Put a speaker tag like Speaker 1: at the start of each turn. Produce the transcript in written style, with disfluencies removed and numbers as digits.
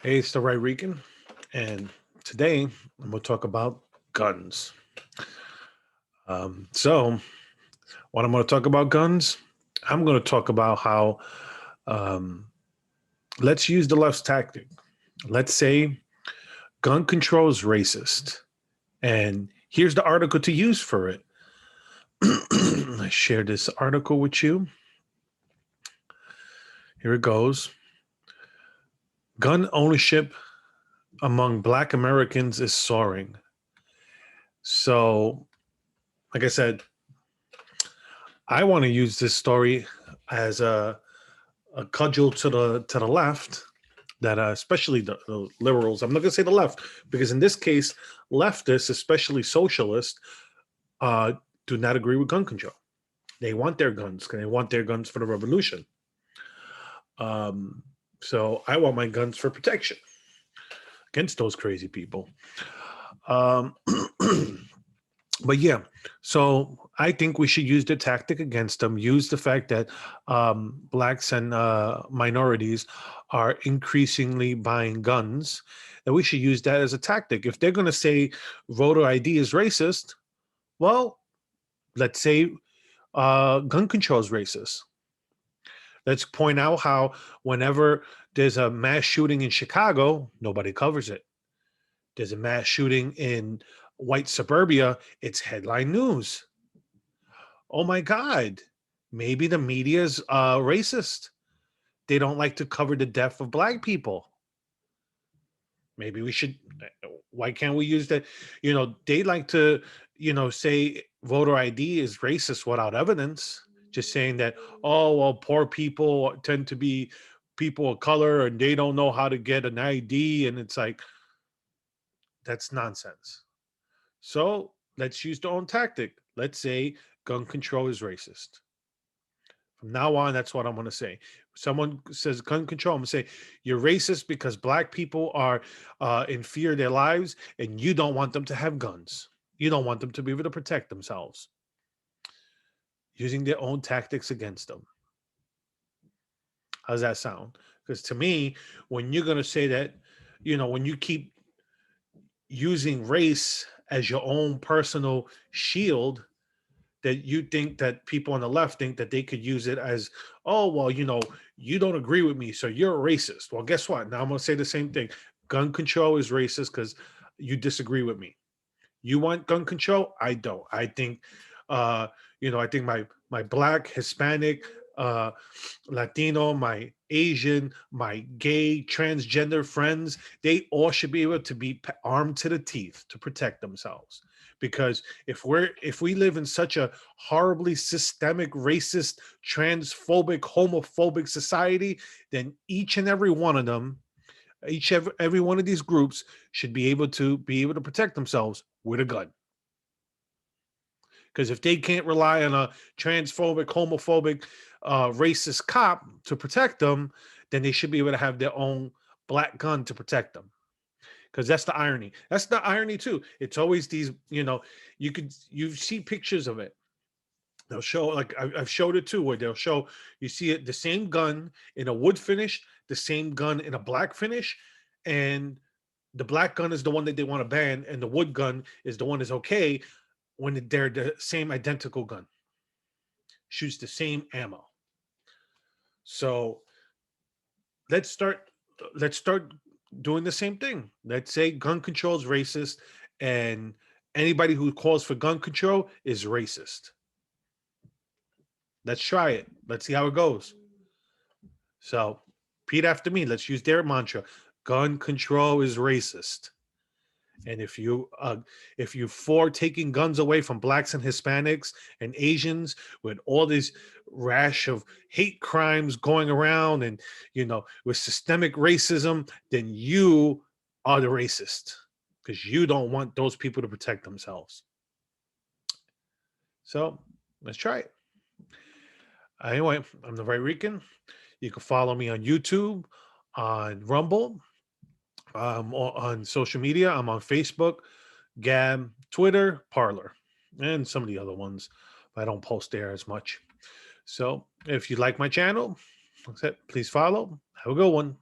Speaker 1: Hey, it's the Right Rican, and today I'm going to talk about guns. So, what I'm going to talk about guns, I'm going to talk about how um, let's use the left's tactic. Let's say gun control is racist, and here's the article to use for it. I share this article with you. Here it goes. Gun ownership among Black Americans is soaring. So, like I said, I want to use this story as a cudgel to the left that especially the liberals. I'm not going to say the left because in this case, leftists, especially socialists, uh, do not agree with gun control. They want their guns. They want their guns for the revolution. So I want my guns for protection against those crazy people. Um, but yeah, so I think we should use the tactic against them. Use the fact that blacks and minorities are increasingly buying guns. That we should use that as a tactic. If they're going to say voter ID is racist, well, let's say gun control is racist. Let's point out how whenever there's a mass shooting in Chicago, nobody covers it. There's a mass shooting in white suburbia, it's headline news. Oh my God, maybe the media is racist. They don't like to cover the death of black people. Maybe we should, why can't we use that? They like to, say voter ID is racist without evidence, just saying that, oh, well, poor people tend to be people of color and they don't know how to get an ID. And it's like, that's nonsense. So let's use their own tactic. Let's say gun control is racist. From now on, that's what I'm going to say. Someone says gun control, I'm going to say you're racist because black people are in fear of their lives and you don't want them to have guns. You don't want them to be able to protect themselves using their own tactics against them. How's that sound? Because to me, when you're going to say that, when you keep using race as your own personal shield, that you think that people on the left think that they could use it as, oh, well, you don't agree with me, so you're a racist. Well, guess what? Now I'm going to say the same thing. Gun control is racist because you disagree with me. You want gun control? I don't. I think, I think my black, Hispanic, uh, Latino, my Asian, my gay, transgender friends, they all should be able to be armed to the teeth to protect themselves. Because if we live in such a horribly systemic, racist, transphobic, homophobic society, then each and every one of them, every one of these groups should be able to protect themselves with a gun. Because if they can't rely on a transphobic, homophobic, racist cop to protect them, then they should be able to have their own black gun to protect them. Because that's the irony. That's the irony too. It's always these, you see pictures of it. They'll show, like I've showed it too, where they'll show, you see it, the same gun in a wood finish, the same gun in a black finish, and the black gun is the one that they want to ban, and the wood gun is the one that's okay when they're the same identical gun, shoots the same ammo. So let's start let's start doing the same thing. Let's say gun control is racist, and anybody who calls for gun control is racist. Let's try it. Let's see how it goes. So repeat after me. Let's use their mantra. Gun control is racist. And if you for taking guns away from blacks and Hispanics and Asians with all this rash of hate crimes going around and with systemic racism, then you are the racist because you don't want those people to protect themselves. So let's try it. Anyway, I'm the Right Rican. You can follow me on YouTube, on Rumble, on social media. I'm on Facebook, Gab, Twitter, Parlor, and some of the other ones. But I don't post there as much. So if you like my channel, please follow. Have a good one.